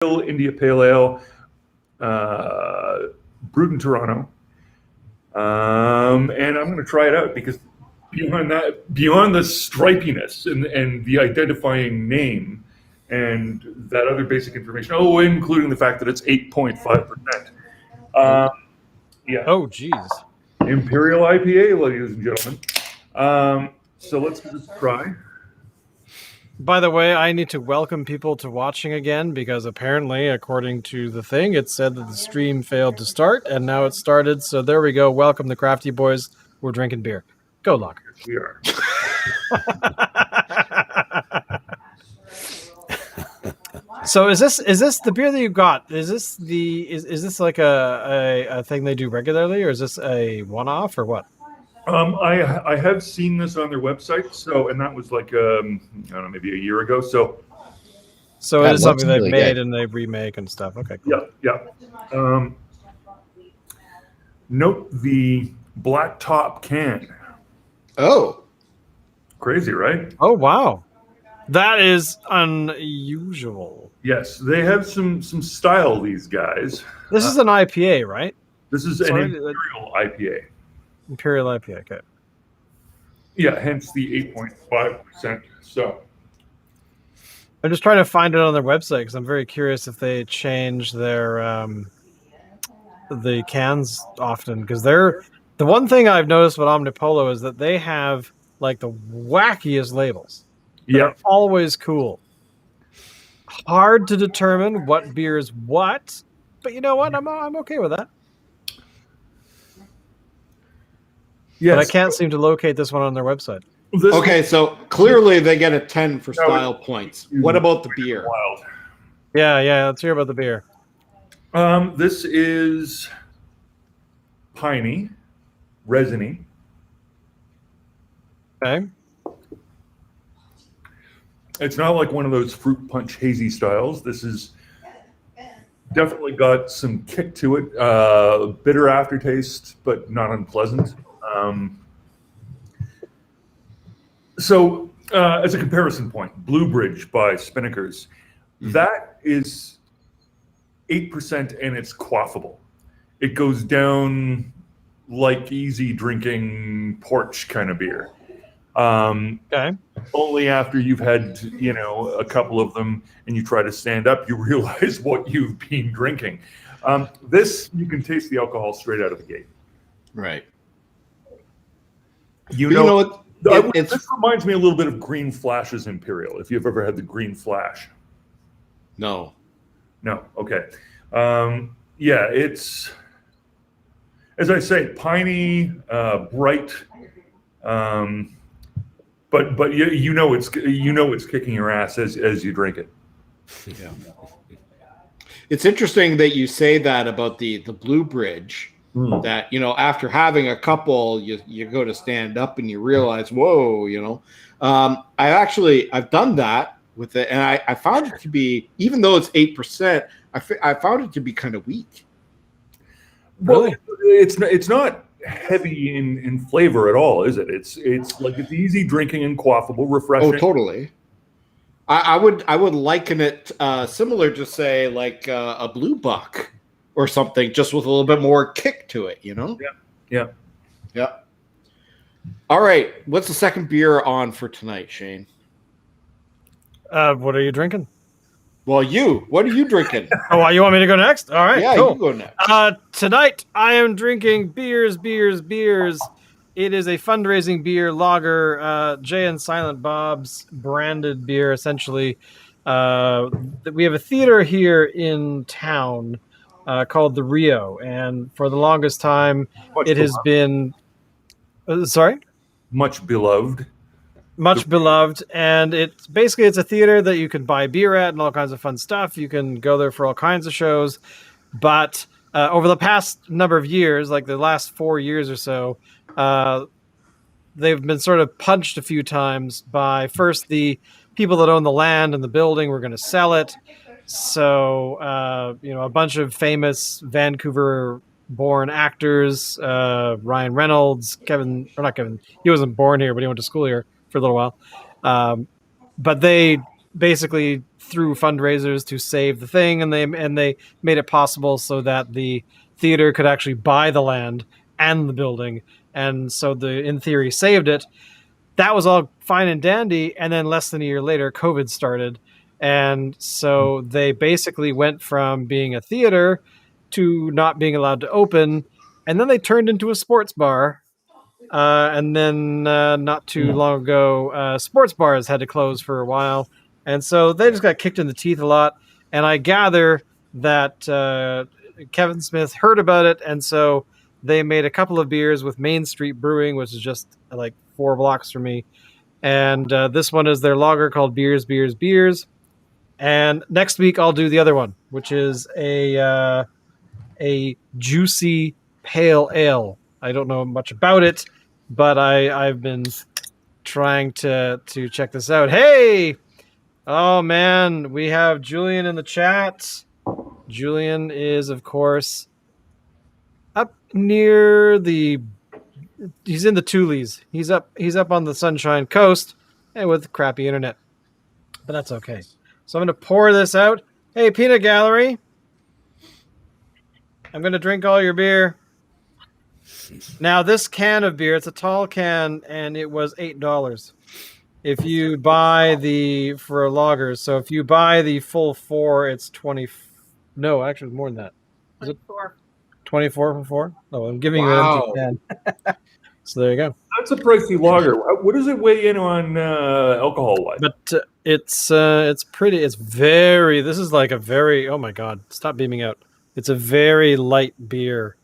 India Pale Ale, brewed in Toronto. And I'm going to try it out because beyond the stripiness and the identifying name and that other basic information, including the fact that it's 8.5%. Yeah. Oh, geez. Imperial IPA, ladies and gentlemen. So let's give this a try. By the way, I need to welcome people to watching again because apparently, according to the thing, it said that the stream failed to start, and now it started. So there we go. Welcome the Crafty boys. We're drinking beer. Go, Locker. We are. So is this the beer that you got? Is this like a thing they do regularly, or is this a one-off, or what? I have seen this on their website, and that was like I don't know, maybe a year ago. So it is something they've made and they remake and stuff. Okay, cool. Yeah. Note the black top can. Oh, crazy, right? Oh wow, that is unusual. Yes, they have some style. These guys. This is an IPA, right? This is an Imperial IPA. Imperial IPA, okay. Yeah, hence the 8.5%. So I'm just trying to find it on their website because I'm very curious if they change their the cans often, because the one thing I've noticed with Omnipolo is that they have like the wackiest labels. Yeah, always cool. Hard to determine what beer is what, but you know what? I'm okay with that. Yes. But I can't seem to locate this one on their website. Okay, so clearly they get a 10 for style points. What about the beer? Wild. Yeah. Let's hear about the beer. This is piney, resiny. Okay. It's not like one of those fruit punch hazy styles. This is definitely got some kick to it. Bitter aftertaste, but not unpleasant. So as a comparison point, Blue Bridge by Spinnakers, that is 8% and it's quaffable. It goes down like easy drinking porch kind of beer. Okay. Only after you've had, a couple of them and you try to stand up, you realize what you've been drinking. This, you can taste the alcohol straight out of the gate. Right. This reminds me a little bit of Green Flash's Imperial, if you've ever had the Green Flash. No. Okay. It's, as I say, piney, bright, but it's kicking your ass as you drink it. Yeah. It's interesting that you say that about the Blue Bridge. That after having a couple, you go to stand up and you realize, whoa, I've done that with it, and I found it to be, even though it's 8%, I found it to be kind of weak. Really? Well, it's not heavy in flavor at all, is it? It's easy drinking and quaffable, refreshing. Oh, totally. I would liken it similar to say like a Blue Buck or something, just with a little bit more kick to it, Yeah. All right, what's the second beer on for tonight, Shane? What are you drinking? Well, what are you drinking? Oh, you want me to go next? All right, yeah, cool. You go next. Tonight I am drinking beers. It is a fundraising beer, lager, Jay and Silent Bob's branded beer, essentially. We have a theater here in town called the Rio, and for the longest time, it has been. Sorry? Much beloved, and it's a theater that you can buy beer at and all kinds of fun stuff. You can go there for all kinds of shows, but over the past number of years, like the last 4 years or so, they've been sort of punched a few times by first the people that own the land and the building were going to sell it. So, a bunch of famous Vancouver-born actors, Ryan Reynolds, he wasn't born here, but he went to school here for a little while. But they basically through fundraisers to save the thing, and they made it possible so that the theater could actually buy the land and the building, and so in theory saved it. That was all fine and dandy, and then less than a year later, COVID started, and so they basically went from being a theater to not being allowed to open, and then they turned into a sports bar, and then not too long ago, sports bars had to close for a while, and so they just got kicked in the teeth a lot. And I gather that Kevin Smith heard about it, and so they made a couple of beers with Main Street Brewing, which is just like 4 blocks from me. And this one is their lager called Beers, Beers, Beers. And next week I'll do the other one, which is a juicy pale ale. I don't know much about it, but I've been trying to check this out. Hey! Oh, man, we have Julian in the chat. Julian is, of course, up near he's in the Tules. He's up on the Sunshine Coast and with crappy internet. But that's okay. So I'm going to pour this out. Hey, Peanut Gallery. I'm going to drink all your beer. Now, this can of beer, it's a tall can, and it was $8 if you buy for a lager. So if you buy the full 4, it's 20. No, actually, more than that. Is it 24 for 4? Oh, I'm giving you an empty can. So there you go. That's a pricey lager. What does it weigh in on alcohol-wise? But it's pretty. It's very. This is like a very. Oh my God! Stop beaming out. It's a very light beer.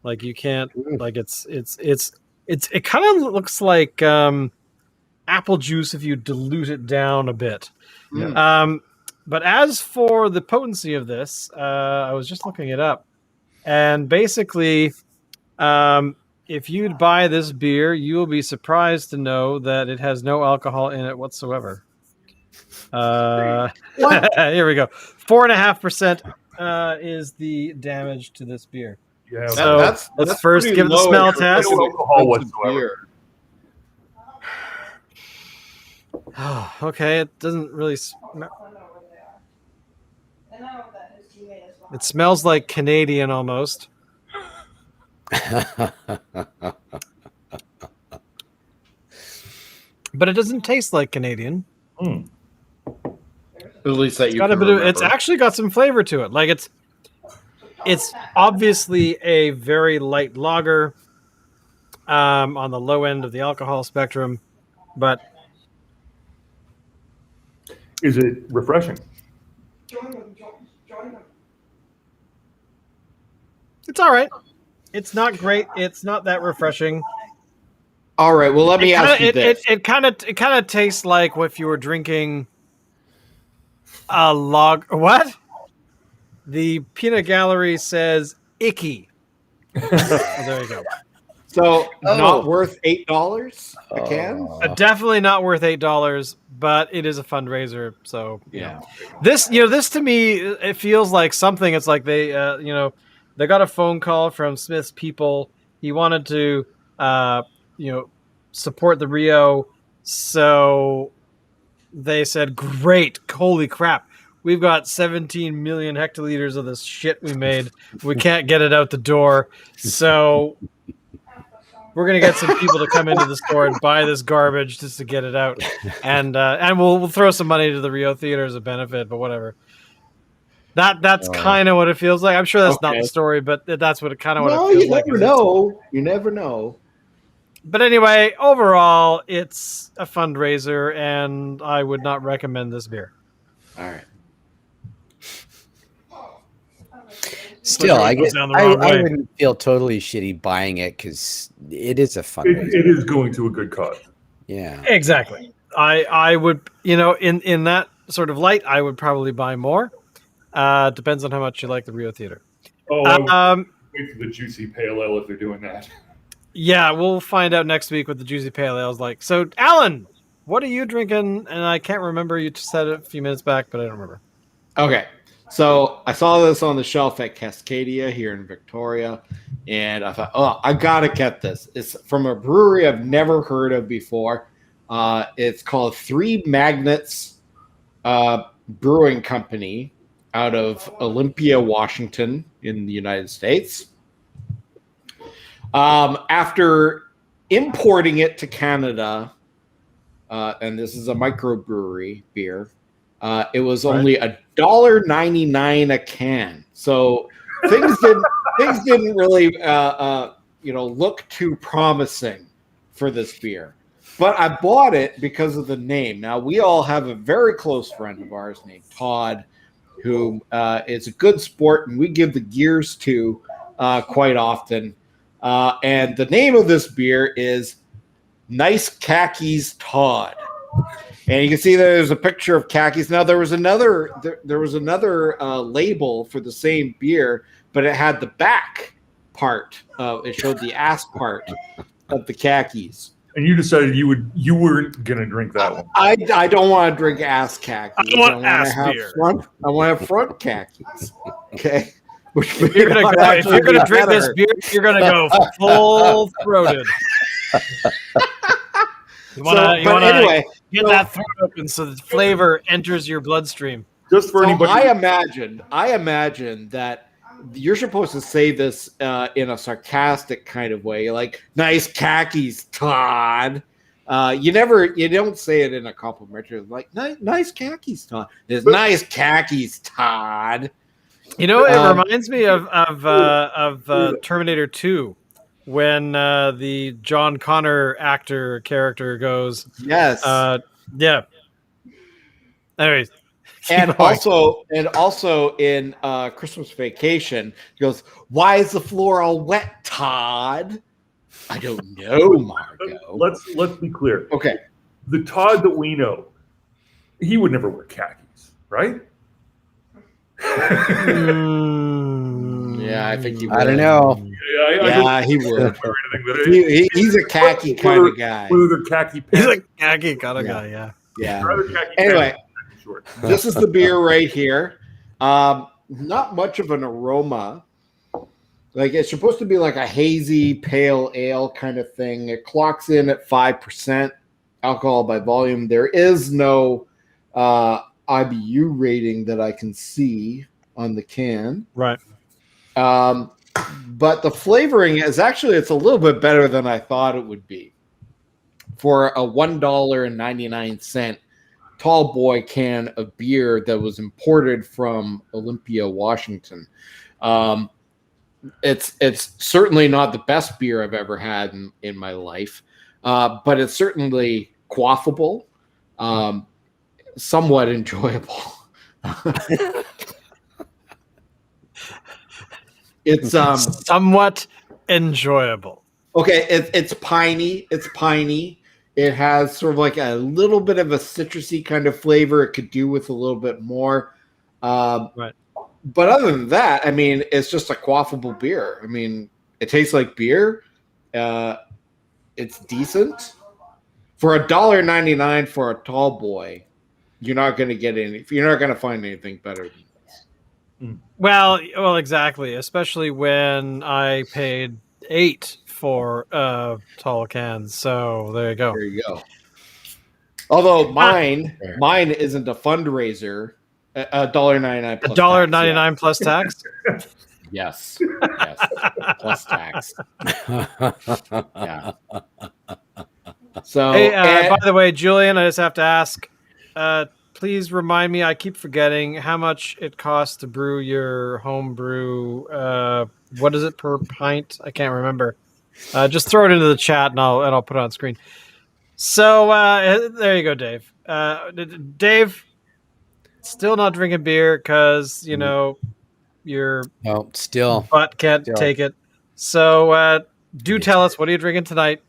Like you can't. Like it kind of looks like apple juice if you dilute it down a bit. Yeah. But as for the potency of this, I was just looking it up, and basically, if you'd buy this beer, you will be surprised to know that it has no alcohol in it whatsoever. Here we go. 4.5% is the damage to this beer. Yeah, so let's first give the smell test. No alcohol whatsoever. Oh, okay, it doesn't really. It smells like Canadian almost. But it doesn't taste like Canadian. At least that it's actually got some flavor to it. Like it's obviously a very light lager, on the low end of the alcohol spectrum, but is it refreshing? It's all right. It's not great. It's not that refreshing. All right. Well, let me ask you this. It kind of tastes like if you were drinking a log. What? The Peanut Gallery says icky. There you go. So not worth $8 a can? Definitely not worth $8, but it is a fundraiser. So yeah, this to me, it feels like something. It's like they they got a phone call from Smith's people. He wanted to support the Rio, so they said, "Great, holy crap! We've got 17 million hectoliters of this shit we made. We can't get it out the door, so." We're gonna get some people to come into the store and buy this garbage just to get it out, and we'll throw some money to the Rio Theater as a benefit. But whatever. That's kind of what it feels like. I'm sure that's not the story, but that's what it kind of what it feels like. You never know. You never know. But anyway, overall, it's a fundraiser, and I would not recommend this beer. All right. Still, I wouldn't feel totally shitty buying it because it is a fundraiser. It is going to a good cause. Yeah, exactly. I would, in that sort of light, I would probably buy more. Depends on how much you like the Rio Theater. Oh, I would wait for the juicy pale ale if they're doing that. Yeah, we'll find out next week what the juicy pale ale is like. So, Alan, what are you drinking? And I can't remember. You just said it a few minutes back, but I don't remember. Okay. So I saw this on the shelf at Cascadia here in Victoria, and I thought, I gotta get this. It's from a brewery I've never heard of before. It's called Three Magnets Brewing Company out of Olympia, Washington, in the United States. After importing it to Canada, and this is a microbrewery beer, it was only $1.99 a can. So things didn't really look too promising for this beer. But I bought it because of the name. Now, we all have a very close friend of ours named Todd, who is a good sport, and we give the gears to quite often. And the name of this beer is Nice Khakis Todd. And you can see there's a picture of khakis. Now, there was another label for the same beer, but it had the back part. It showed the ass part of the khakis. And you decided you weren't gonna drink that one. I don't want to drink ass khakis. I want ass beer. I want to have front khakis. Okay. If you're gonna drink this beer, you're gonna go full throated. You wanna get that throat open so the flavor enters your bloodstream. Just for anybody. I imagine that you're supposed to say this in a sarcastic kind of way, like "nice khakis, Todd." You don't say it in a complimentary, like "nice khakis, Todd." It's nice khakis, Todd. You know, it reminds me of Terminator 2 when the John Connor actor character goes, "Yes, yeah." Anyways. And also in Christmas Vacation, he goes, "Why is the floor all wet, Todd?" I don't know, Margo. Let's be clear. Okay. The Todd that we know, he would never wear khakis, right? Yeah, I think he would. I don't know. He would. He's a khaki kind of guy. With a khaki pants. He's a khaki kind of guy, yeah. Yeah. Anyway. This is the beer right here. Not much of an aroma. Like, it's supposed to be like a hazy pale ale kind of thing. It clocks in at 5% alcohol by volume. There is no IBU rating that I can see on the can. Right. But the flavoring is actually, it's a little bit better than I thought it would be. For a $1.99 tall boy can of beer that was imported from Olympia, Washington. It's certainly not the best beer I've ever had in my life, but it's certainly quaffable, somewhat enjoyable. It's somewhat enjoyable. Okay, it's piney. It's piney. It has sort of like a little bit of a citrusy kind of flavor. It could do with a little bit more. Right. But other than that, I mean, it's just a quaffable beer. I mean, it tastes like beer. It's decent. For $1.99 for a tall boy, you're not going to get any. You're not going to find anything better than this. Well, exactly. Especially when I paid $8 for tall cans. So there you go. There you go. Although mine isn't a fundraiser. $1.99 plus $1.99 plus tax. Yes. Plus tax. Yeah. So, hey, by the way, Julian, I just have to ask. Please remind me. I keep forgetting how much it costs to brew your home brew. What is it per pint? I can't remember. Just throw it into the chat and I'll put it on screen. So there you go, Dave. Dave, still not drinking beer because your butt can't take it. So tell us, what are you drinking tonight?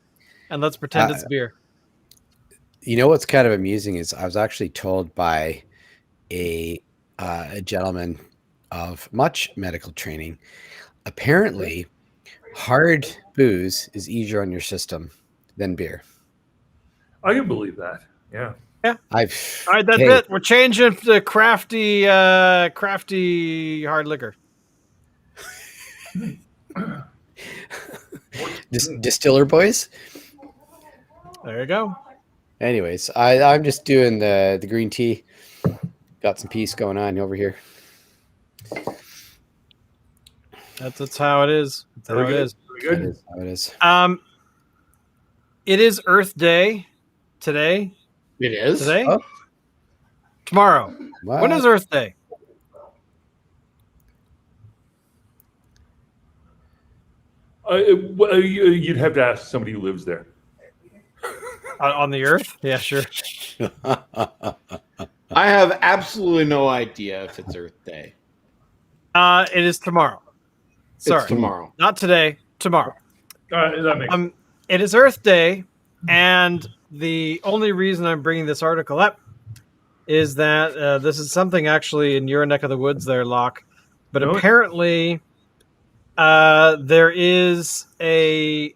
And let's pretend it's beer. You know what's kind of amusing is I was actually told by a gentleman of much medical training. Apparently, hard booze is easier on your system than beer. I can believe that. Yeah. All right, that's it. We're changing to crafty hard liquor. Distiller boys. There you go. Anyways, I'm just doing the green tea Got some peace going on over here. That's how it is. That's how it is. Very That good. is how it is. It is Earth Day today. It is. Today? Oh. Tomorrow. What? When is Earth Day? You'd have to ask somebody who lives there. On the Earth? Yeah, sure. I have absolutely no idea if it's Earth Day. It is tomorrow. Sorry, It's tomorrow. not today. Tomorrow. That makes It is Earth Day, and the only reason I'm bringing this article up is that this is something actually in your neck of the woods there, Locke. But No. apparently, there is a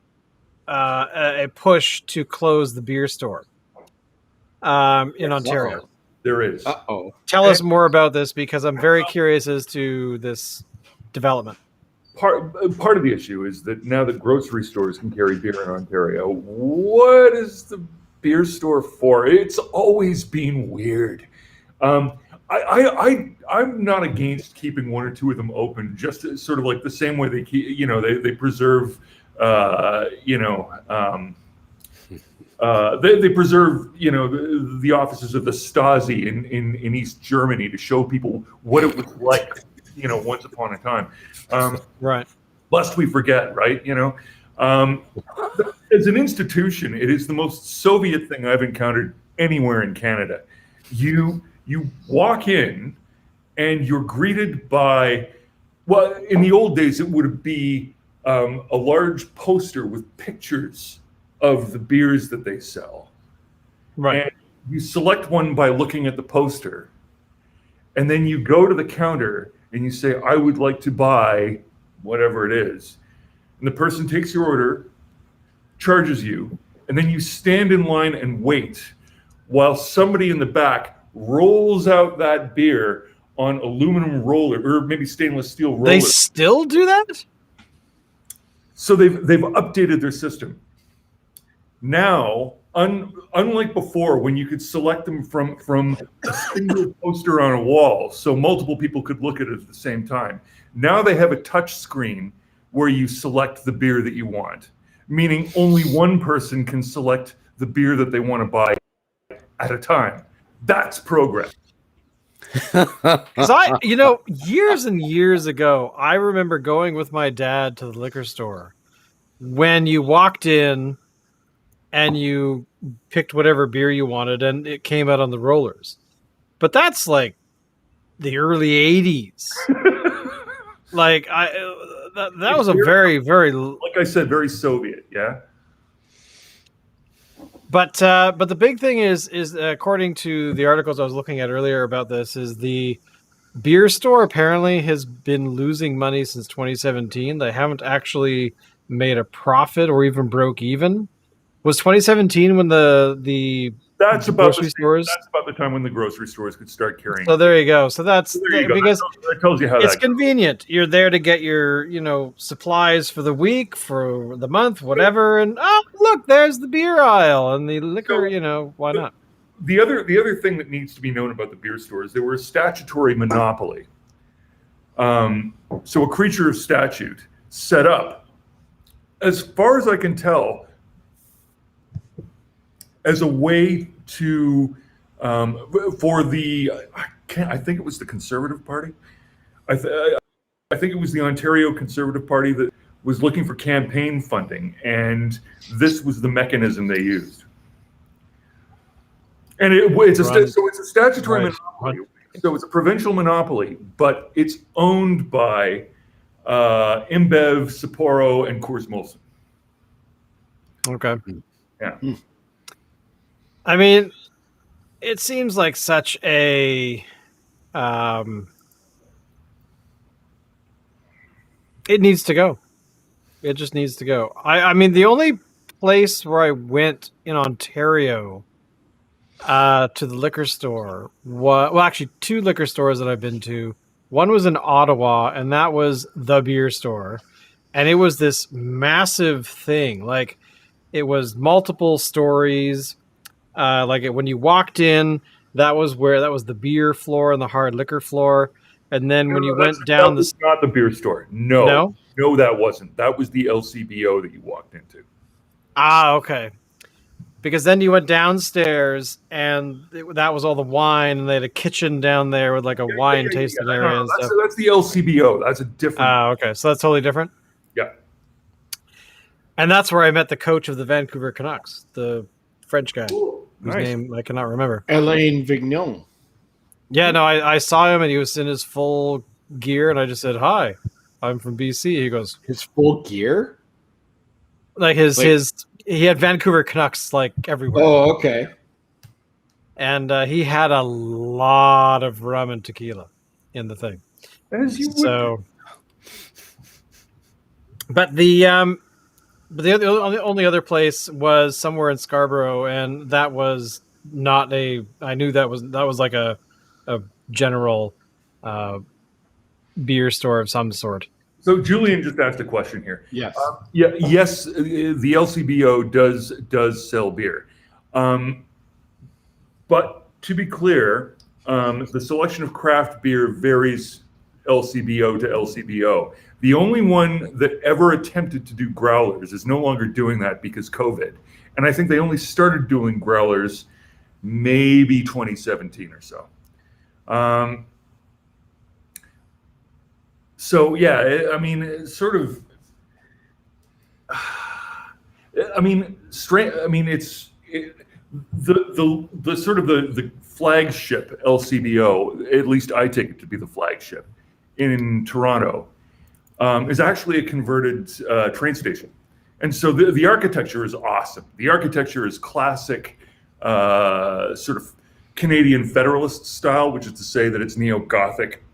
push to close the beer store in Ontario. there is. Uh-oh. Tell us more about this because I'm very curious as to this development. Part of the issue is that now that grocery stores can carry beer in Ontario, what is the beer store for? It's always been weird. I'm not against keeping one or two of them open, just as, sort of like the same way they keep, they preserve, they preserve, the offices of the Stasi in East Germany to show people what it was like, once upon a time. Right. Lest we forget, right? As an institution, it is the most Soviet thing I've encountered anywhere in Canada. You walk in and you're greeted by, well, in the old days, it would be a large poster with pictures of the beers that they sell. Right. And you select one by looking at the poster. And then you go to the counter and you say, I would like to buy whatever it is. And the person takes your order, charges you, and then you stand in line and wait while somebody in the back rolls out that beer on aluminum roller or maybe stainless steel roller. They still do that? So they've updated their system. Now, unlike before, when you could select them from a single poster on a wall, so multiple people could look at it at the same time. Now they have a touch screen where you select the beer that you want, meaning only one person can select the beer that they want to buy at a time. That's progress. Because years and years ago, I remember going with my dad to the liquor store when you walked in and you picked whatever beer you wanted and it came out on the rollers. But that's like the early 80s. Like that was a very, very, like I said, very Soviet, yeah. But the big thing is according to the articles I was looking at earlier about this, is the beer store apparently has been losing money since 2017. They haven't actually made a profit or even broke even. Was 2017 when the That's about grocery stores? That's about the time when the grocery stores could start carrying. So there you go. So that's There you go. because that tells you how it's that goes. convenient. You're there to get your, supplies for the week, for the month, whatever. And look, there's the beer aisle and the liquor. Why not? The other thing that needs to be known about the beer stores, they were a statutory monopoly. So a creature of statute set up, as far as I can tell, as a way to for the I think it was the Conservative Party. I think it was the Ontario Conservative Party that was looking for campaign funding, and this was the mechanism they used. And it's a statutory monopoly. So it's a provincial monopoly, but it's owned by InBev, Sapporo, and Coors Molson. Okay. Yeah. I mean, it seems like such a it needs to go. It just needs to go. I mean, the only place where I went in Ontario to the liquor store actually two liquor stores that I've been to. One was in Ottawa, and that was the beer store. And it was this massive thing. Like, it was multiple stories. When you walked in, That was the beer floor and the hard liquor floor. And then when you went That down was not the beer store. No? No, that wasn't. That was the LCBO that you walked into. Okay. Because then you went downstairs and that was all the wine, and they had a kitchen down there with like a wine tasting area and stuff. That's the LCBO. That's a different. Okay. So that's totally different. Yeah. And that's where I met the coach of the Vancouver Canucks, the French guy, whose Nice. name I cannot remember. Alain Vignon. Yeah, no, I saw him and he was in his full gear, and I just said, "Hi, I'm from BC." He goes, His full gear? he had Vancouver Canucks like everywhere. Oh, okay. And he had a lot of rum and tequila in the thing. As you would. So, but the only other place was somewhere in Scarborough, and that was not a. I knew that was like a general beer store of some sort. So Julian just asked a question here. Yes. Yes, the LCBO does sell beer, but to be clear, the selection of craft beer varies LCBO to LCBO. The only one that ever attempted to do growlers is no longer doing that because COVID, and I think they only started doing growlers maybe 2017 or so. So yeah, I mean, sort of. I mean, it's the sort of the flagship LCBO. At least I take it to be the flagship in Toronto. Is actually a converted train station, and so the architecture is awesome. The architecture is classic, sort of Canadian Federalist style, which is to say that it's neo-Gothic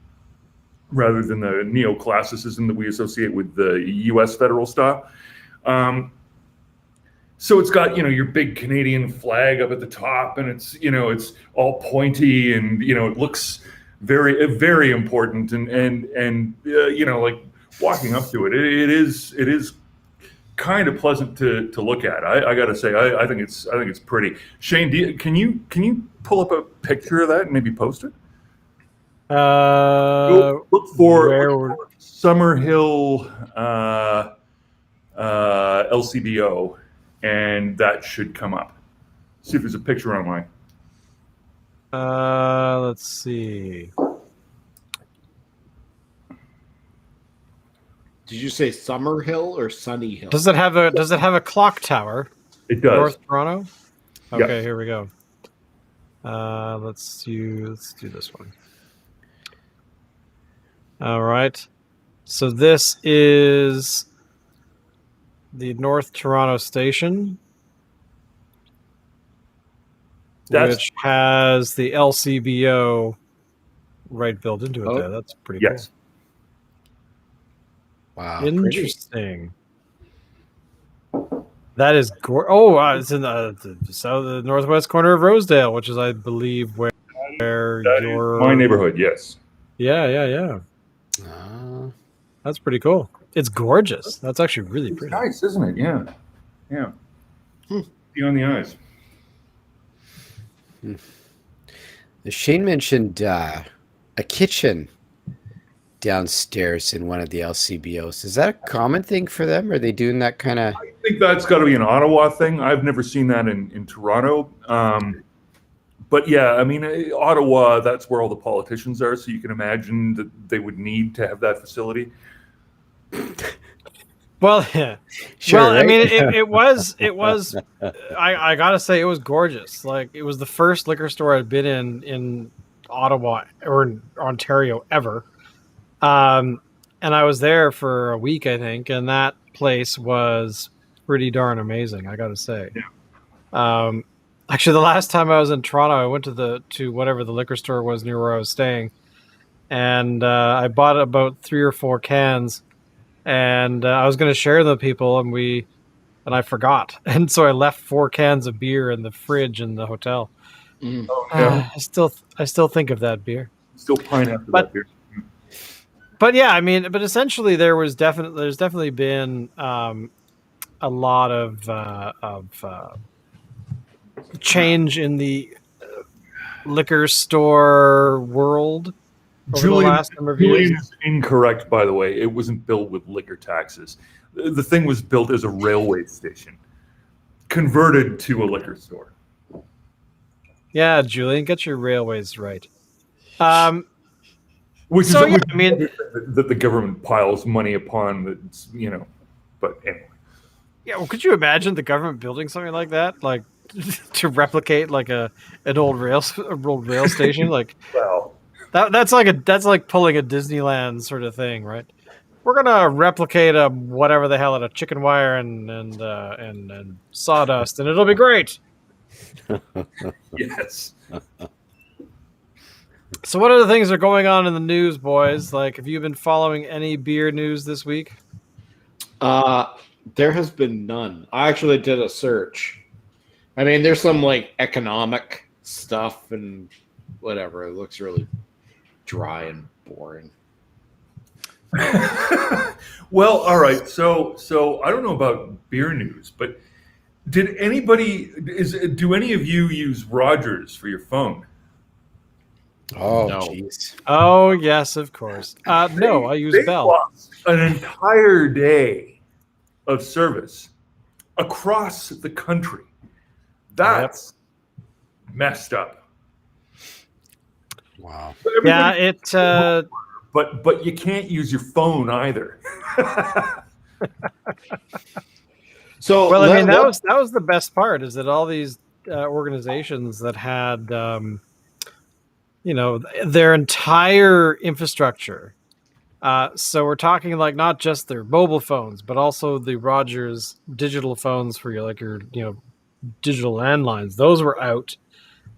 rather than the neoclassicism that we associate with the U.S. federal style. So it's got, your big Canadian flag up at the top, and it's all pointy, and it looks very, very important, and like walking up to it, it is kind of pleasant to look at. I got to say, I think it's pretty. Shane, can you pull up a picture of that and maybe post it? Look for Summerhill LCBO, and that should come up. See if there's a picture online. Let's see. Did you say Summerhill or Sunny Hill? Does it have a clock tower? It does. North Toronto? Okay, Yeah. Here we go. Let's do this one. All right. So this is the North Toronto station, which has the LCBO right built into it there. That's pretty Yes. Wow. cool. Interesting. That is it's in the northwest corner of Rosedale, which is, I believe, where That your is my neighborhood. Yes. Yeah. That's pretty cool. It's gorgeous. That's actually really It's pretty. nice, isn't it? Yeah. Beyond the eyes. Shane mentioned a kitchen downstairs in one of the LCBOs. Is that a common thing for them? Are they doing that kind of? I think that's got to be an Ottawa thing. I've never seen that in Toronto. But yeah, I mean, Ottawa, that's where all the politicians are. So you can imagine that they would need to have that facility. Well, yeah. Sure, well, I right? mean, it was. I gotta say, it was gorgeous. Like, it was the first liquor store I'd been in Ottawa or in Ontario ever. And I was there for a week, I think, and that place was pretty darn amazing, I gotta say. Yeah. Actually, the last time I was in Toronto, I went to whatever the liquor store was near where I was staying, and I bought about 3 or 4 cans, and I was going to share them with people, and I forgot, and so I left 4 cans of beer in the fridge in the hotel. Oh, yeah. I still think of that beer. Still pine after that beer. But yeah, I mean, but essentially there's definitely been a lot of change in the liquor store world over the last number of years. Julian is incorrect, by the way. It wasn't built with liquor taxes. The thing was built as a railway station, converted to a liquor store. Yeah, Julian, get your railways right. Which So, is yeah, I mean- that the government piles money upon, but anyway. Yeah, well, could you imagine the government building something like that, like to replicate like an old rail station? Like Well, that's like pulling a Disneyland sort of thing, right? We're gonna replicate a whatever the hell, a chicken wire and sawdust, and it'll be great. yes. So, what other things are going on in the news, boys? Like, have you been following any beer news this week? There has been none. I actually did a search. I mean, there's some like economic stuff and whatever. It looks really dry and boring. Well, all right. So I don't know about beer news, but do any of you use Rogers for your phone? Oh, No. jeez. Oh, yes, of course. No, I use They Bell. lost an entire day of service across the country. That's messed up. Wow. Yeah, Everybody- but you can't use your phone either. So, well, I mean, that was the best part, is that all these organizations that had, their entire infrastructure. So we're talking like not just their mobile phones, but also the Rogers digital phones for your digital landlines. Those were out.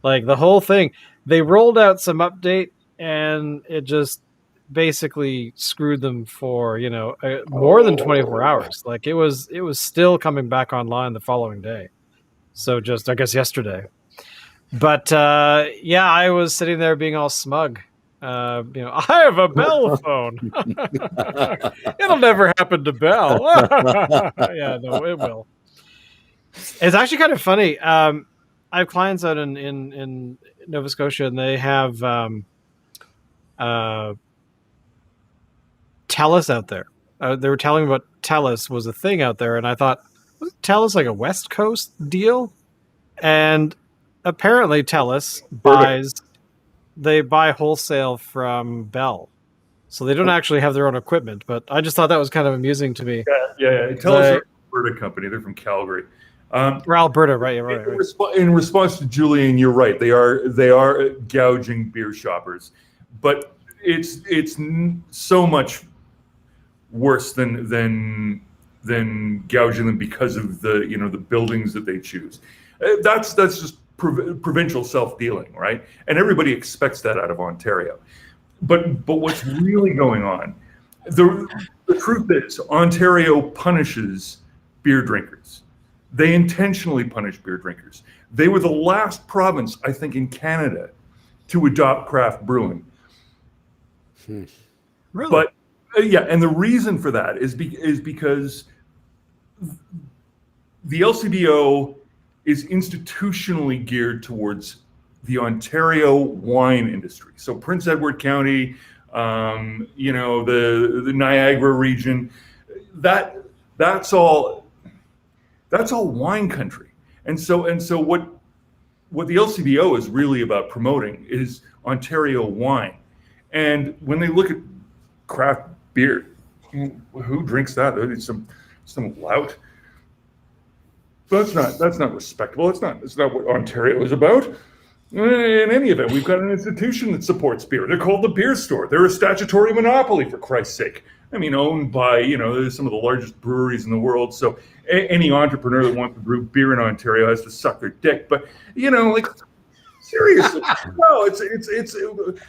Like the whole thing. They rolled out some update, and it just basically screwed them for more than 24 hours. Like it was still coming back online the following day. So just I guess yesterday. But I was sitting there being all smug. I have a Bell phone. It'll never happen to Bell. Yeah, no, it will. It's actually kind of funny. I have clients out in Nova Scotia, and they have TELUS out there. They were telling me about TELUS was a thing out there, and I thought, was TELUS like a West Coast deal? And apparently TELUS buy wholesale from Bell. So they don't actually have their own equipment, but I just thought that was kind of amusing to me. Yeah. TELUS are an Alberta company. They're from Calgary. Alberta, right? In response to Julian, you're right. They are gouging beer shoppers, but it's so much worse than gouging them because of the buildings that they choose. That's just provincial self-dealing, right? And everybody expects that out of Ontario. But what's really going on? The truth is, Ontario punishes beer drinkers. They intentionally punish beer drinkers. They were the last province, I think, in Canada to adopt craft brewing. Really? But and the reason for that is because the LCBO is institutionally geared towards the Ontario wine industry. So Prince Edward County, the Niagara region, that's all wine country. And so what the LCBO is really about promoting is Ontario wine. And when they look at craft beer, who drinks that? It's some lout. That's not respectable. It's not what Ontario is about. In any event, we've got an institution that supports beer. They're called the Beer Store. They're a statutory monopoly, for Christ's sake. I mean, owned by some of the largest breweries in the world. So any entrepreneur that wants to brew beer in Ontario has to suck their dick. But seriously, no,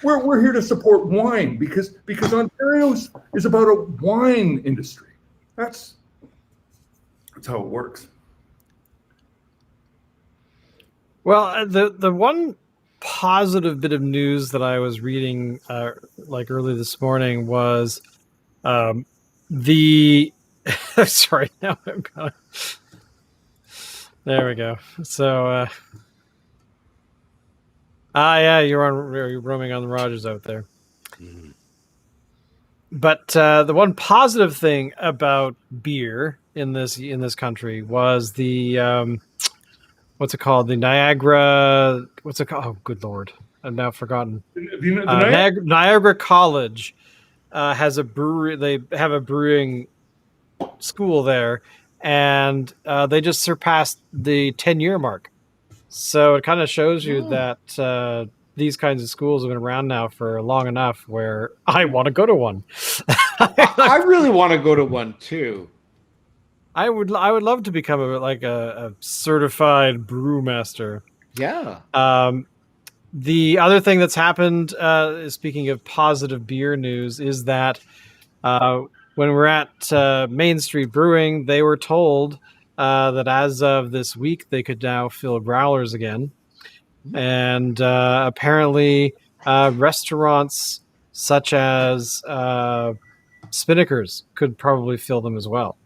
we're here to support wine because Ontario is about a wine industry. That's how it works. Well, the one positive bit of news that I was reading early this morning was the sorry, now I'm going. There we go. So Yeah, you're roaming on the Rogers out there. Mhm. But the one positive thing about beer in this country was the what's it called? The Niagara. What's it called? Oh, good lord! I've now forgotten. Niagara College has a brewery. They have a brewing school there, and they just surpassed the 10-year mark. So it kind of shows you that these kinds of schools have been around now for long enough where I want to go to one. I really want to go to one too. I would love to become a certified brewmaster. Yeah. The other thing that's happened, speaking of positive beer news, is that when we're at Main Street Brewing, they were told that as of this week, they could now fill growlers again. And apparently restaurants such as Spinnaker's could probably fill them as well.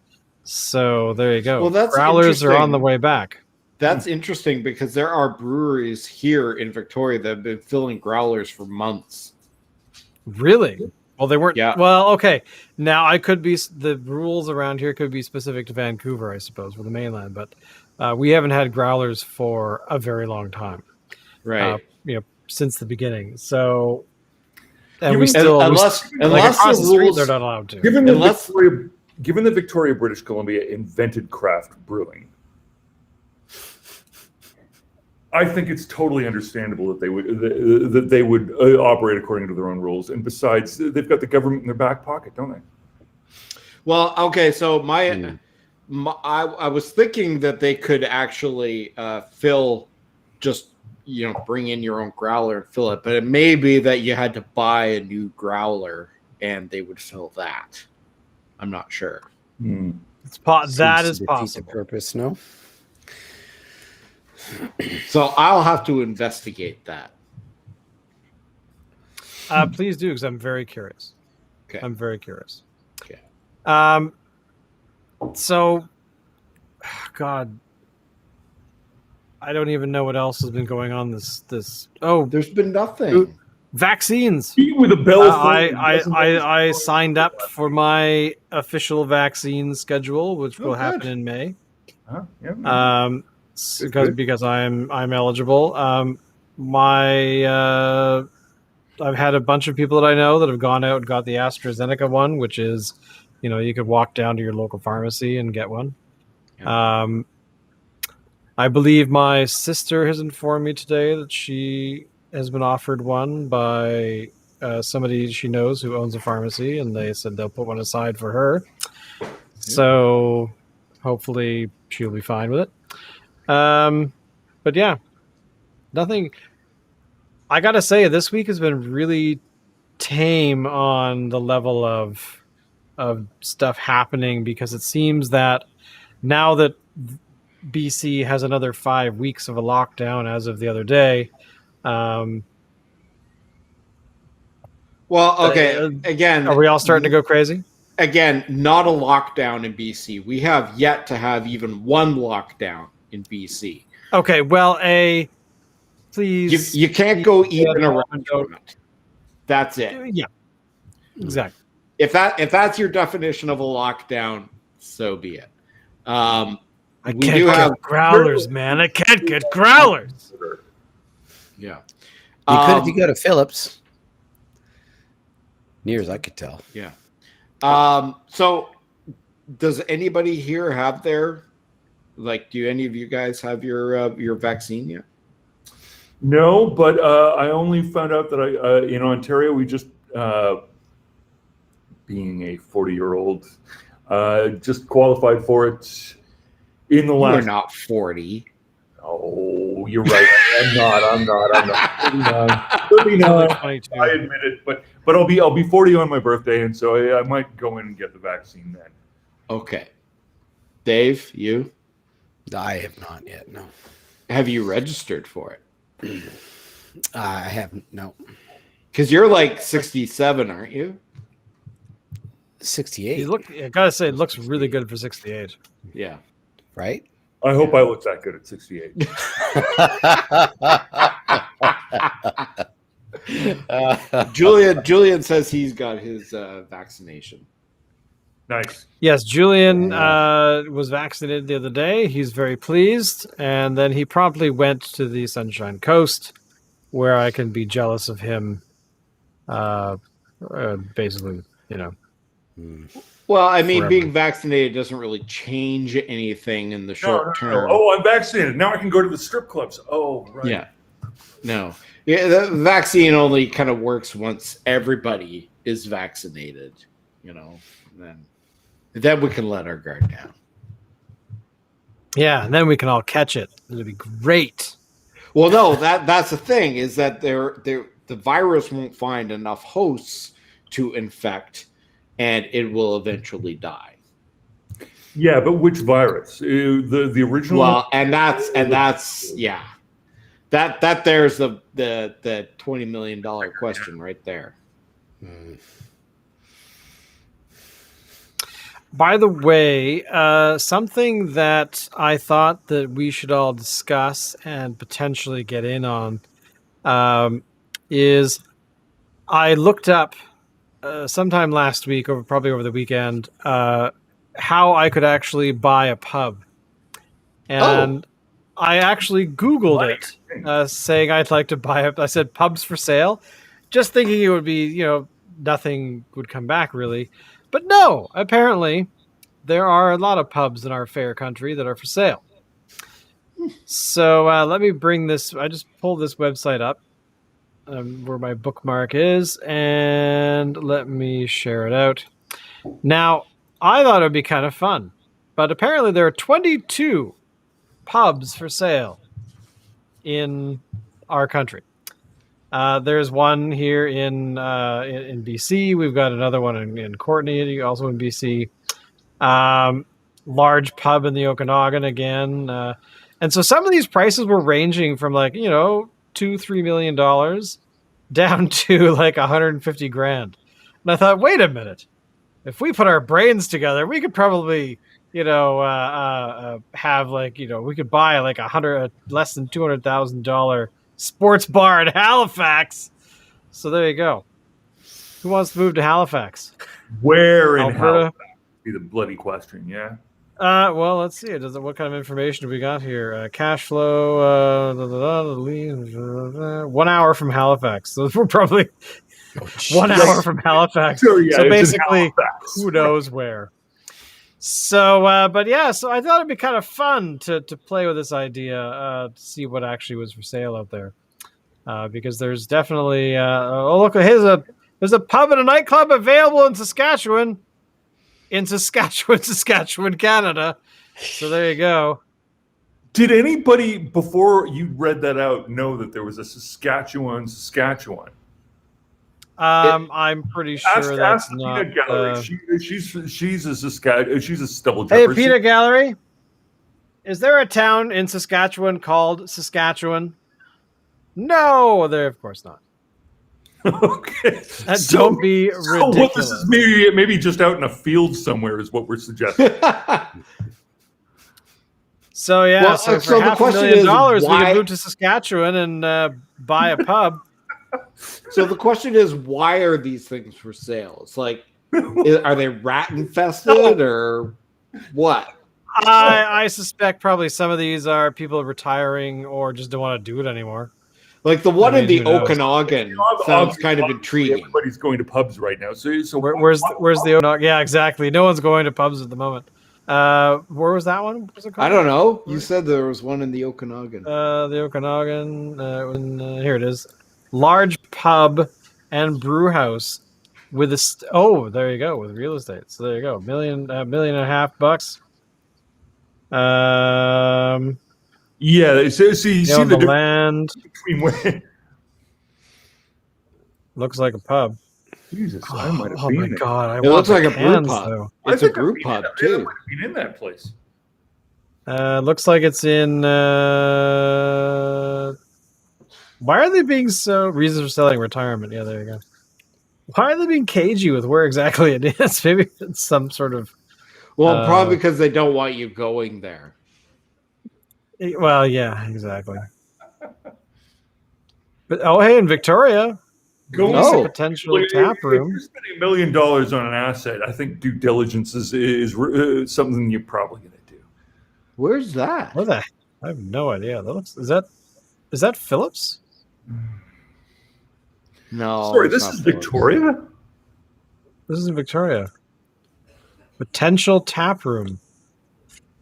So there you go. Well, that's growlers are on interesting. the way back. That's interesting because there are breweries here in Victoria that have been filling growlers for months. Really? Well, they weren't. Yeah. Well, okay. Now the rules around here could be specific to Vancouver, I suppose, for the mainland, but we haven't had growlers for a very long time. Right. Since the beginning. So, and Given- we still unless across the the street, rules- they're not allowed to. Given Unless- that Victoria, British Columbia invented craft brewing, I think it's totally understandable that they would operate according to their own rules. And besides, they've got the government in their back pocket, don't they? Well, okay, so I was thinking that they could actually fill, just bring in your own growler and fill it, but it may be that you had to buy a new growler and they would fill that. I'm not sure. That is The possible. purpose, no. So I'll have to investigate that. Please do, because I'm very curious. Okay. I'm very curious. Okay. So, God, I don't even know what else has been going on. There's been nothing. Vaccines. With a bell. I signed up for my official vaccine schedule, which will happen in May. Because I'm eligible. I've had a bunch of people that I know that have gone out and got the AstraZeneca one, which is, you could walk down to your local pharmacy and get one. Yeah. I believe my sister has informed me today that she has been offered one by somebody she knows who owns a pharmacy, and they said they'll put one aside for her. So hopefully she'll be fine with it. But yeah, nothing. I gotta say, this week has been really tame on the level of stuff happening, because it seems that now that BC has another 5 weeks of a lockdown as of the other day. Well, okay. Again, Are we all starting to go crazy? Again, not a lockdown in BC. We have yet to have even one lockdown in BC. Okay, well, please. You can't go eat in a restaurant. That's it. Yeah, exactly. If that's your definition of a lockdown, so be it. I can't get growlers, man. I can't get growlers. Yeah. You could if you go to Phillips. Near as I could tell. Yeah. So does anybody here have their, do any of you guys have your vaccine yet? No, but I only found out that in Ontario, we just, being a 40-year-old, just qualified for it in the last. You're not 40. Oh, you're right. I'm not. 39. I admit it, but I'll be 40 on my birthday, and so I might go in and get the vaccine then. Okay. Dave, you? I have not yet, no. Have you registered for it? I haven't, no. Because you're 67, aren't you? 68. I gotta say, it looks really good for 68. Yeah. Right? I hope I look that good at 68. Julian says he's got his vaccination. Nice. Yes, Julian was vaccinated the other day. He's very pleased, and then he promptly went to the Sunshine Coast, where I can be jealous of him. Basically, you know. Well, I mean, Forever. being vaccinated doesn't really change anything in the short term. Oh, I'm vaccinated. Now I can go to the strip clubs. Oh, right. Yeah. No. Yeah, the vaccine only kind of works once everybody is vaccinated, you know. Then we can let our guard down. Yeah, and then we can all catch it. It'll be great. Well, no, that's the thing is that the virus won't find enough hosts to infect, and it will eventually die. Yeah, but which virus? The original. Well, and that's yeah. That there's the $20 million question right there. By the way, something that I thought that we should all discuss and potentially get in on is I looked up sometime last week, probably over the weekend, how I could actually buy a pub. And I actually Googled it, saying I'd like to buy it. I said pubs for sale, just thinking it would be, you know, nothing would come back really. But no, apparently there are a lot of pubs in our fair country that are for sale. So let me bring this. I just pulled this website up where my bookmark is, and let me share it out. Now, I thought it would be kind of fun, but apparently there are 22 pubs for sale in our country. There's one here in BC. We've got another one in Courtenay, also in BC. Large pub in the Okanagan again. And so some of these prices were ranging from like, you know, $2-3 million down to like 150 grand. And I thought, wait a minute. If we put our brains together, we could probably, you know, have like, you know, we could buy like less than $200,000 sports bar in Halifax. So there you go. Who wants to move to Halifax? Where in Alberta? Halifax? Be the bloody question. Yeah. Well, let's see. What kind of information do we got here? Cash flow. 1 hour from Halifax. So we're probably 1 hour from Halifax. Sure, yeah, so it's in basically, Halifax. who knows where? So, but yeah. So I thought it'd be kind of fun to play with this idea, to see what actually was for sale out there, because there's definitely. Oh, look! There's a pub and a nightclub available in Saskatchewan. In Saskatchewan, Canada. So there you go. Did anybody before you read that out know that there was a Saskatchewan? I'm pretty sure that's ask not. Peanut Gallery. She's a Saskatchewan. She's a stubble Hey, jumper. Peanut Gallery. Is there a town in Saskatchewan called Saskatchewan? No, there of course not. Okay. Don't be ridiculous. So what this is maybe just out in a field somewhere is what we're suggesting. So yeah, Well, so so for the question is, $500,000, we why- can move to Saskatchewan and buy a pub. So the question is, why are these things for sale? It's like, are they rat infested or what? I suspect probably some of these are people retiring or just don't want to do it anymore. Like the one I mean, in the who knows? Okanagan sounds kind of intriguing. Everybody's going to pubs right now. So Where's the Okanagan? Yeah, exactly. No one's going to pubs at the moment. Where was that one? What was it called? I don't know. You said there was one in the Okanagan. The Okanagan. Here it is. Large pub and brew house with there you go, with real estate. So there you go. $1.5 million. Yeah. So you see The the difference land between where. looks like a pub. Jesus, I might have Oh been my there. god! It looks like a brew cans, pub. though. It's a brew pub I too. might have been in that place. Looks like it's in. Why are they being so reasons for selling retirement? Yeah, there you go. Why are they being cagey with where exactly it is? Maybe it's some sort of. Well, probably because they don't want you going there. Well, yeah, exactly. But hey, in Victoria, Go there's a Oh. potential If tap you're room. spending $1 million on an asset, I think due diligence is something you're probably going to do. Where's that? Where the? I have no idea. That looks. Is that Phillips? No. Sorry, it's this not is Phillips. Victoria? This is in Victoria. Potential tap room.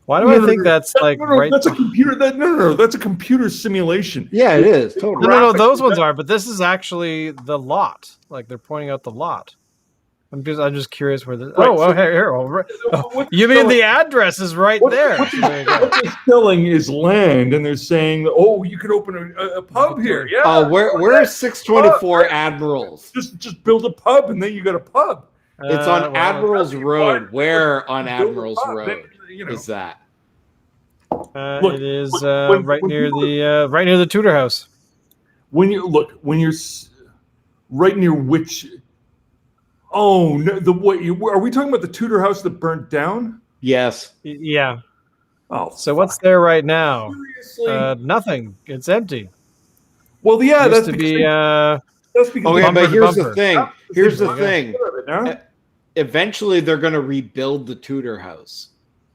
Why do No, I no, think no. that's like right? That's a computer. No, that's a computer simulation. Yeah, it is totally. No. Those ones are, but this is actually the lot. Like they're pointing out the lot. I'm just curious where this. Right, Oh, so- here. What You they're mean the selling- address is right what- there? what There you go. What they're selling is land, and they're saying, "Oh, you could open a pub here." Yeah. Oh, where's 624 Admirals? Just build a pub, and then you got a pub. It's on Well, Admirals Road. Where on Build a Admirals pub, then, Road you know. is that? Look, it is when right near people- right near the Tudor House. When you're right near which? Oh no! Are we talking about the Tudor house that burnt down? Yes. Yeah. Oh, So what's there right now? seriously? Nothing. It's empty. Well, yeah, Used that's to because be. that's because Okay, Bumper but to here's the bumper. thing. Here's the There you go. thing. Now? Eventually, they're going to rebuild the Tudor house.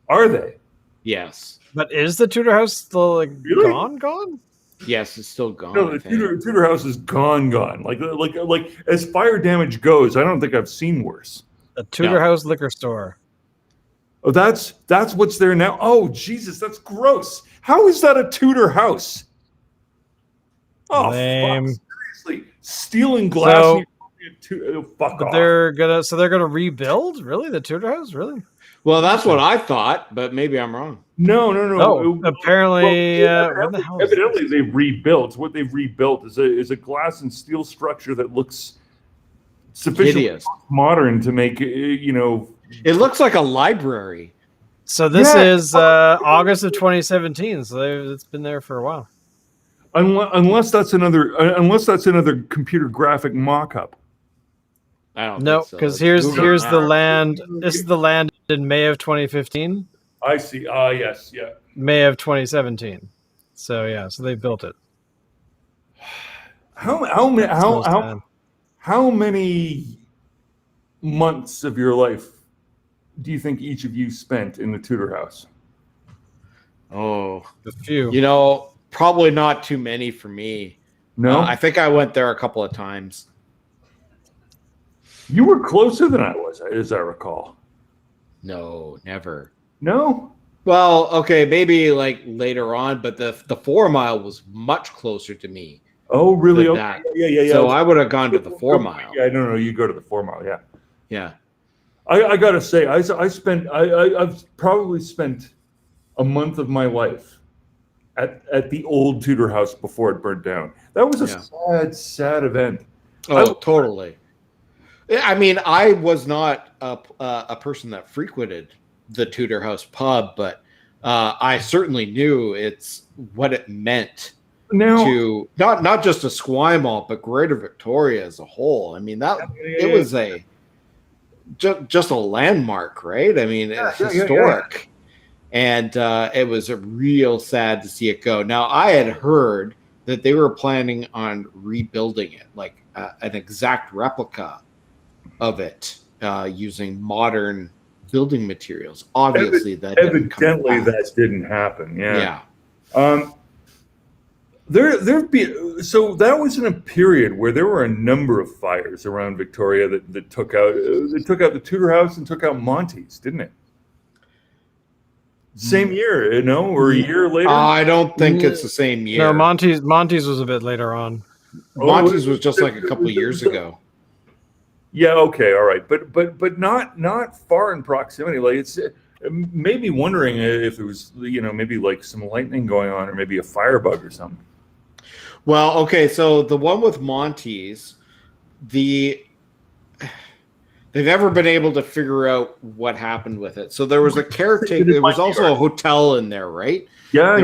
Are they? Yes. But is the Tudor House still like Really? gone? Yes, it's still gone. No, I the think. Tudor house is gone. Like as fire damage goes, I don't think I've seen worse. The Tudor No. House liquor store. Oh, that's what's there now. Oh, Jesus, that's gross. How is that a Tudor house? Oh, Lame. fuck, seriously, stealing glass. So- and fuck But off. they're gonna rebuild? Really? The Tudor House? Really? Well, that's what I thought, but maybe I'm wrong. No. Oh, apparently. When the hell is Evidently, they've rebuilt. What they've rebuilt is a glass and steel structure that looks sufficiently Hideous. modern to make you know. It looks like a library. So this Yeah. is August of 2017. So it's been there for a while. Unless that's another computer graphic mock-up. I don't No, think so. because Let's here's Google it the now. land. This is the land in May of 2015, I see. Ah, yes, yeah. May of 2017. So yeah, so they built it. How many months of your life do you think each of you spent in the Tudor house? Oh, A few. you know, probably not too many for me. No, I think I went there a couple of times. you were closer than I was, as I recall. No, never. No, Well, okay, maybe like later on, but the 4 Mile was much closer to me. oh really? Than Okay. that. Yeah. So I would have gone to the 4 Mile. Yeah, no, you go to the 4 Mile. Yeah, Yeah. I gotta say, I've probably spent a month of my life at the old Tudor house before it burned down. That was a sad event. Oh, totally. I mean, I was not a person that frequented the Tudor House pub, but I certainly knew what it meant Now, to not just Esquimalt, but Greater Victoria as a whole. I mean, it was just a landmark, right? I mean, it's historic. And it was real sad to see it go. Now, I had heard that they were planning on rebuilding it, like an exact replica of it, using modern building materials. Obviously, that didn't come evidently to pass. that didn't happen. Yeah. So that was in a period where there were a number of fires around Victoria that took out the Tudor house and took out Monty's, didn't it? Same year, or a year later. I don't think it's the same year. No, Monty's was a bit later on. Monty's was just like a couple of years ago. Yeah. Okay. All right. But not far in proximity. Like it made me wondering if there was maybe like some lightning going on or maybe a firebug or something. Well, okay, so the one with Monty's, they've never been able to figure out what happened with it. So there was a caretaker. There was also a hotel in there, right? Yeah.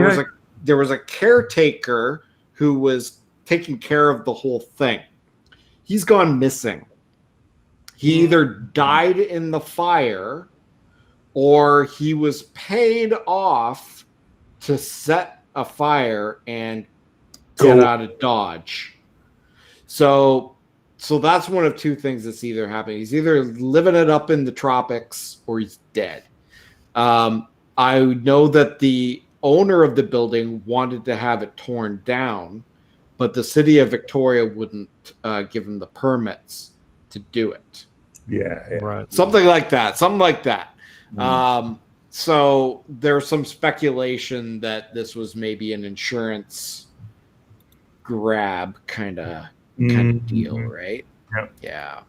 There was a caretaker who was taking care of the whole thing. He's gone missing. He either died in the fire or he was paid off to set a fire and get out of Dodge. So that's one of two things that's either happening. He's either living it up in the tropics or he's dead. I know that the owner of the building wanted to have it torn down, but the city of Victoria wouldn't give him the permits to do it. Yeah. Right. Something like that. So there's some speculation that this was maybe an insurance grab kind of deal, right? Yeah.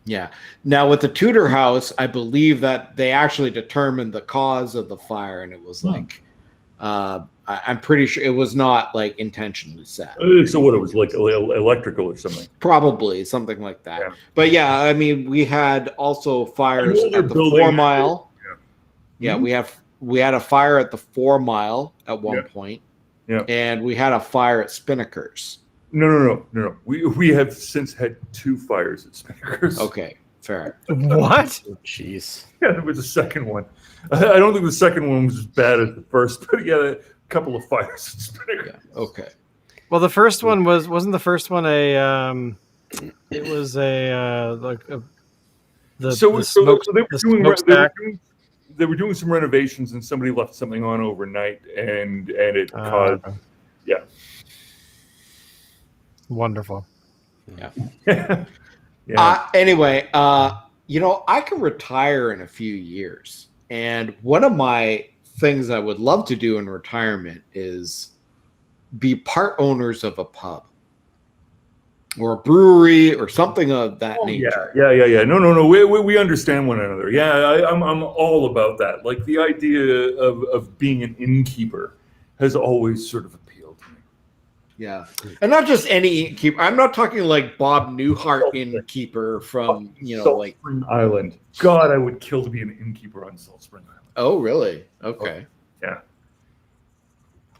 Yeah. Now with the Tudor house, I believe that they actually determined the cause of the fire, and it was like, I'm pretty sure it was not like intentionally set. So what, it was like electrical or something? Probably something like that. Yeah. But yeah, I mean, we had also fires I know at the they're 4 Mile. Yeah. Yeah, we had a fire at the 4 Mile at one point. Yeah. And we had a fire at Spinnakers. No. We have since had 2 fires at Spinnakers. Okay, fair. What? Jeez. Yeah, there was a second one. I don't think the second one was as bad as the first, but yeah, a couple of fires at Spinnakers. Yeah. Okay. Well, the first one wasn't the first one a it was a like a the they were doing some renovations and somebody left something on overnight and it caused wonderful. yeah. Anyway, I can retire in a few years, and one of my things I would love to do in retirement is be part owners of a pub or a brewery or something of that nature. Yeah. No. We understand one another. Yeah, I'm all about that. Like the idea of being an innkeeper has always sort of appealed to me. Yeah, and not just any innkeeper. I'm not talking like Bob Newhart innkeeper from Salt Spring Island. God, I would kill to be an innkeeper on Salt Spring Island. Oh, really? Okay. Yeah.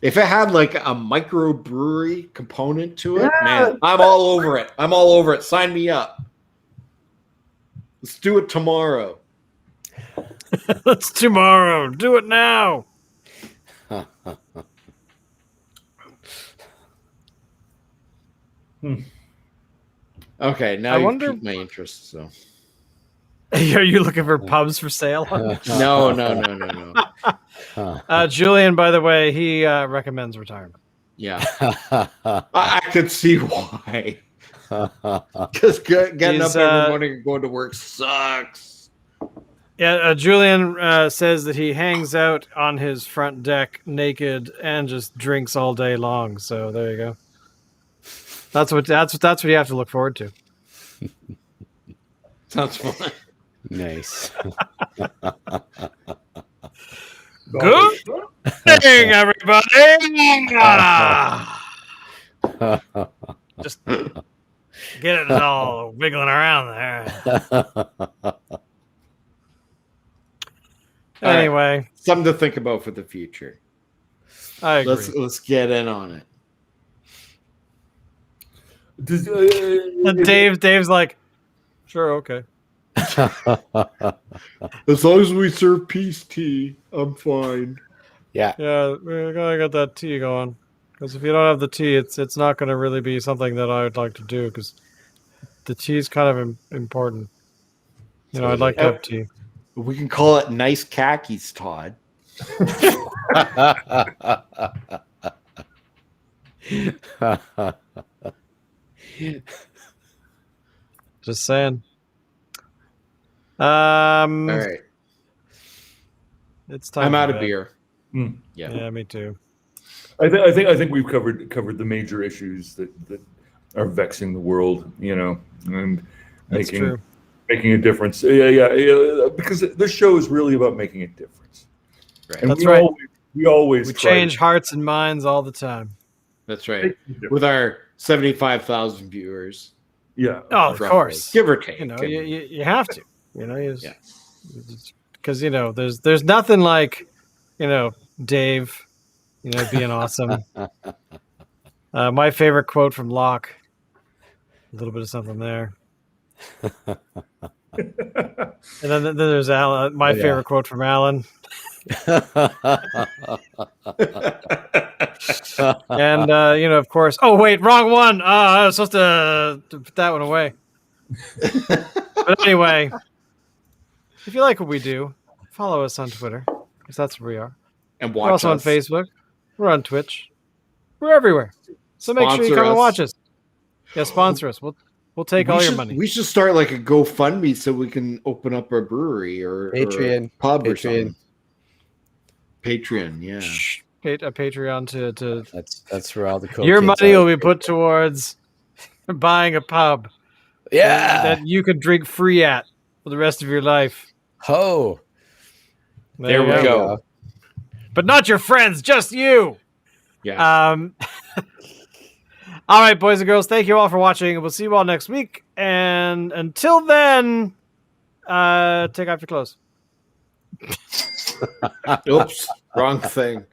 If it had like a microbrewery component to it, man, I'm all over it. Sign me up. Let's do it tomorrow. Let's tomorrow. Do it now. Okay, now you piqued my interest. So, are you looking for pubs for sale? No. Julian, by the way, he recommends retirement. Yeah, I could see why. Because getting up every morning and going to work sucks. Yeah, Julian says that he hangs out on his front deck naked and just drinks all day long. So there you go. That's what you have to look forward to. Sounds fun. Nice. Good morning, everybody. Just get it all wiggling around there. Anyway, right. Something to think about for the future. I agree. Let's get in on it. Dave's like, sure, okay. As long as we serve peace tea, I'm fine. Yeah, we gotta get that tea going. Because if you don't have the tea, it's not going to really be something that I would like to do. Because the tea is kind of important. I'd like to have tea. We can call it nice khakis, Todd. Just saying. All right. It's time. I'm out of beer. Yeah, me too. I think we've covered the major issues that are vexing the world, and making a difference. Yeah. Because this show is really about making a difference. Right. And That's right. We change hearts and minds all the time. That's right. With our 75,000 viewers. Yeah. Oh, of course. Give or take. You have to. Because there's nothing like, Dave, being awesome. My favorite quote from Locke. A little bit of something there. And then there's Alan. My favorite quote from Alan. And of course. Oh wait, wrong one. I was supposed to put that one away. But anyway, if you like what we do, follow us on Twitter, because that's where we are. And We're watch also on us. Facebook. We're on Twitch. We're everywhere. So make sure you Sponsor come and us. watch us. Yeah, sponsor us. We'll take all your money. We should start like a GoFundMe so we can open up a brewery or Patreon. or pub or Patreon. something. Patreon, yeah. A Patreon to That's where all the cool your kids money are. will be put towards buying a pub. Yeah. That you can drink free at for the rest of your life. Ho. There you we go. But not your friends, just you. Yeah. All right, boys and girls, thank you all for watching. We'll see you all next week. And until then, take off your clothes. Oops, wrong thing.